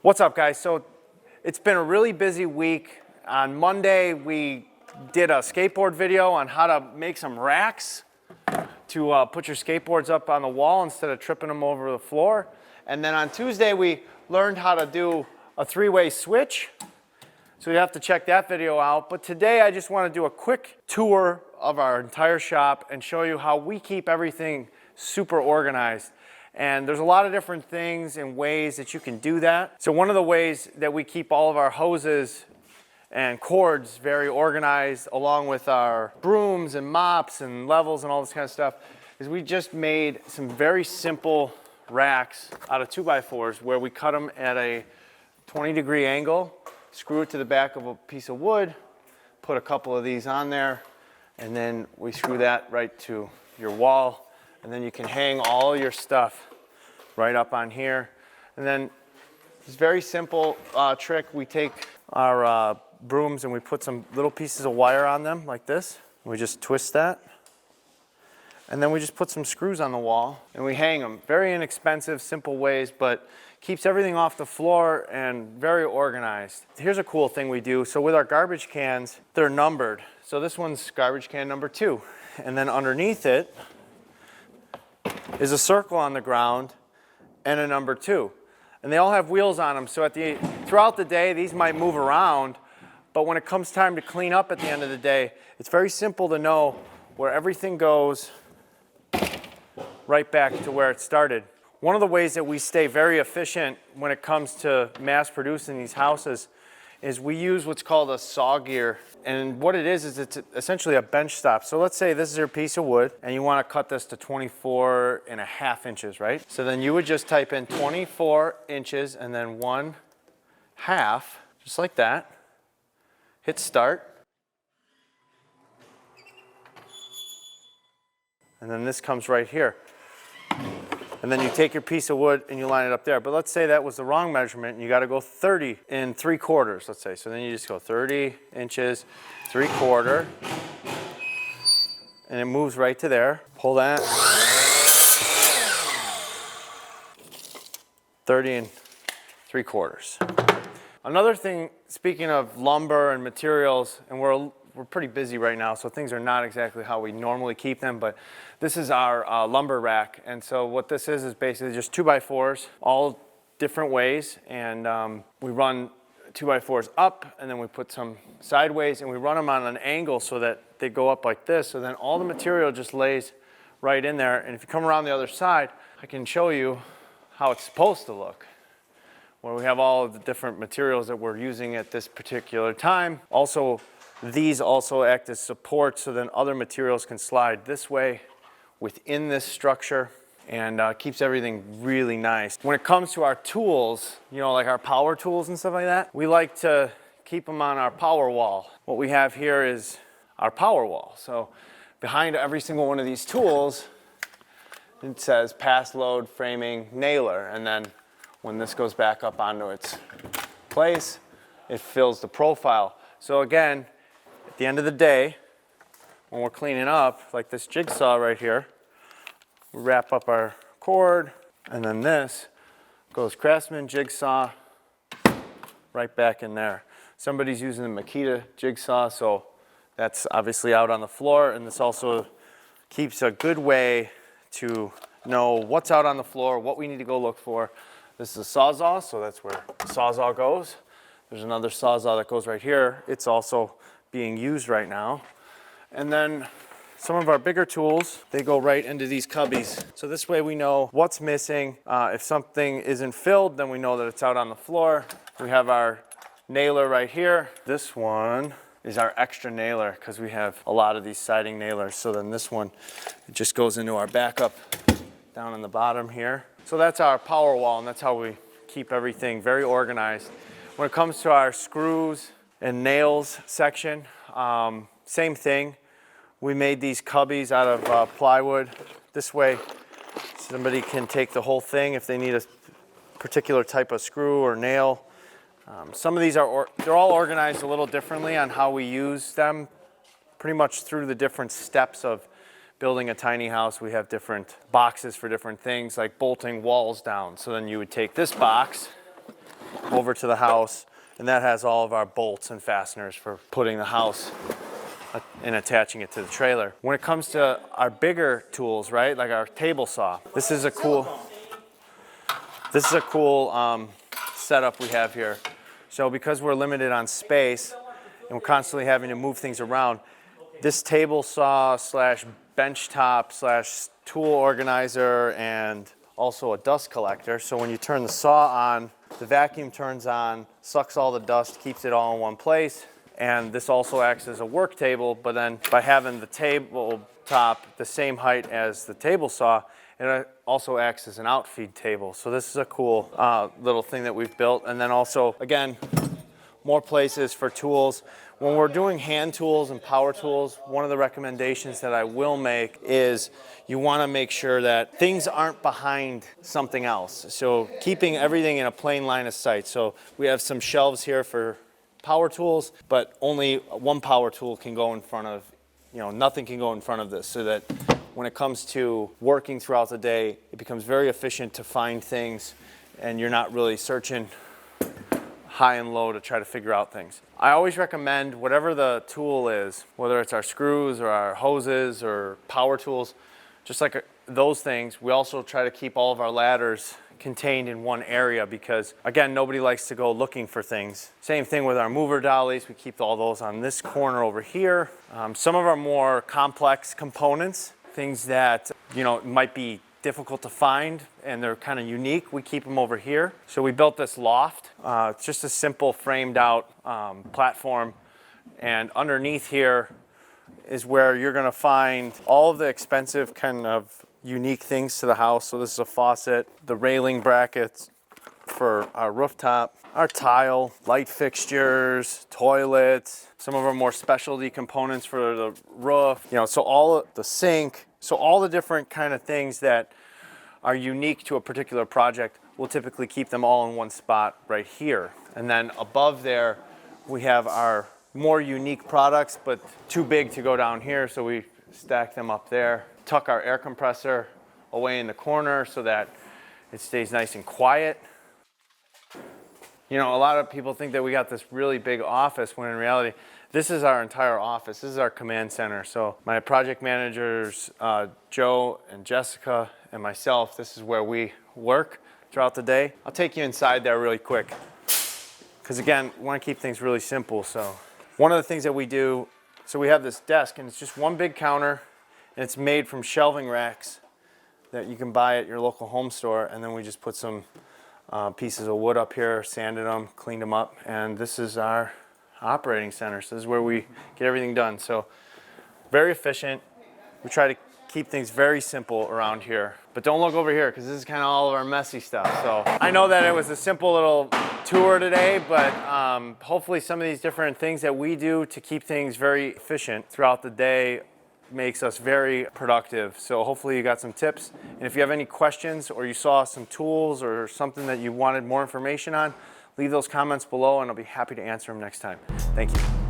What's up, guys? So it's been a really busy week. On Monday, we did a skateboard video on how to make some racks to put your skateboards up on the wall instead of tripping them over the floor. And then on Tuesday, we learned how to do a three-way switch. So you have to check that video out. But today, I just want to do a quick tour of our entire shop and show you how we keep everything super organized. And there's a lot of different things and ways that you can do that. So one of the ways that we keep all of our hoses and cords very organized, along with our brooms and mops and levels and all this kind of stuff, is we just made some very simple racks out of 2x4s where we cut them at a 20-degree angle, screw it to the back of a piece of wood, put a couple of these on there, and then we screw that right to your wall. And then you can hang all your stuff right up on here. And then this very simple trick, we take our brooms and we put some little pieces of wire on them like this. We just twist that. And then we just put some screws on the wall and we hang them. Very inexpensive, simple ways, but keeps everything off the floor and very organized. Here's a cool thing we do. So with our garbage cans, they're numbered. So this one's garbage can number 2. And then underneath it is a circle on the ground and a number 2. And they all have wheels on them, so throughout the day, these might move around, but when it comes time to clean up at the end of the day, it's very simple to know where everything goes right back to where it started. One of the ways that we stay very efficient when it comes to mass producing these houses is we use what's called a saw gear. And what it is it's essentially a bench stop. So let's say this is your piece of wood and you want to cut this to 24.5 inches, right? So then you would just type in 24 inches and then 1/2, just like that. Hit start. And then this comes right here. And then you take your piece of wood and you line it up there. But let's say that was the wrong measurement and you got to go 30 3/4, let's say. So then you just go 30 inches, 3/4, and it moves right to there. Pull that. 30 3/4. Another thing, speaking of lumber and materials, and we're pretty busy right now, so things are not exactly how we normally keep them, but this is our lumber rack. And so what this is basically just 2x4s, all different ways. And we run 2x4s up, and then we put some sideways, and we run them on an angle so that they go up like this. So then all the material just lays right in there. And if you come around the other side, I can show you how it's supposed to look, where we have all of the different materials that we're using at this particular time. Also, these also act as support, so then other materials can slide this way within this structure, and keeps everything really nice. When it comes to our tools, you know, like our power tools and stuff like that, we like to keep them on our power wall. What we have here is our power wall. So behind every single one of these tools, it says pass load framing nailer, and then when this goes back up onto its place, it fills the profile. So again, at the end of the day, when we're cleaning up, like this jigsaw right here, we wrap up our cord, and then this goes Craftsman jigsaw right back in there. Somebody's using the Makita jigsaw, so that's obviously out on the floor, and this also keeps a good way to know what's out on the floor, what we need to go look for. This is a Sawzall, so that's where the Sawzall goes. There's another Sawzall that goes right here. It's also being used right now. And then some of our bigger tools, they go right into these cubbies. So this way we know what's missing. If something isn't filled, then we know that it's out on the floor. We have our nailer right here. This one is our extra nailer because we have a lot of these siding nailers. So then this one, it just goes into our backup down on the bottom here. So that's our power wall, and that's how we keep everything very organized. When it comes to our screws and nails section, same thing. We made these cubbies out of plywood. This way, somebody can take the whole thing if they need a particular type of screw or nail. Some of these they're all organized a little differently on how we use them, pretty much through the different steps of building a tiny house. We have different boxes for different things, like bolting walls down. So then you would take this box over to the house, and that has all of our bolts and fasteners for putting the house and attaching it to the trailer. When it comes to our bigger tools, right, like our table saw, this is a cool setup we have here. So because we're limited on space and we're constantly having to move things around, this table saw slash bench top slash tool organizer and also a dust collector. So when you turn the saw on, the vacuum turns on, sucks all the dust, keeps it all in one place. And this also acts as a work table, but then by having the table top the same height as the table saw, it also acts as an outfeed table. So this is a cool little thing that we've built. And then also, again, more places for tools. When we're doing hand tools and power tools, one of the recommendations that I will make is you want to make sure that things aren't behind something else. So keeping everything in a plain line of sight. So we have some shelves here for power tools, but only one power tool can go in front of, nothing can go in front of this, so that when it comes to working throughout the day, it becomes very efficient to find things and you're not really searching high and low to try to figure out things. I always recommend whatever the tool is, whether it's our screws or our hoses or power tools, just like those things, we also try to keep all of our ladders contained in one area because, again, nobody likes to go looking for things. Same thing with our mover dollies. We keep all those on this corner over here. Some of our more complex components, things that, might be difficult to find and they're kind of unique, we keep them over here. So we built this loft. It's just a simple framed out platform, and underneath here is where you're going to find all of the expensive kind of unique things to the house. So this is a faucet, the railing brackets for our rooftop, our tile, light fixtures, toilets, some of our more specialty components for the roof, so all the sink. So all the different kind of things that are unique to a particular project, we'll typically keep them all in one spot right here. And then above there, we have our more unique products, but too big to go down here, so we stack them up there. Tuck our air compressor away in the corner so that it stays nice and quiet. A lot of people think that we got this really big office, when in reality, this is our entire office. This is our command center. So my project managers, Joe and Jessica and myself, this is where we work throughout the day. I'll take you inside there really quick, because again, we want to keep things really simple. So one of the things that we do, so we have this desk and it's just one big counter, and it's made from shelving racks that you can buy at your local home store. And then we just put some pieces of wood up here, sanded them, cleaned them up, and this is our operating center. So this is where we get everything done. So very efficient. We try to keep things very simple around here, but don't look over here because this is kind of all of our messy stuff. So I know that it was a simple little tour today, but hopefully some of these different things that we do to keep things very efficient throughout the day makes us very productive. So hopefully you got some tips. And if you have any questions or you saw some tools or something that you wanted more information on, leave those comments below and I'll be happy to answer them next time. Thank you.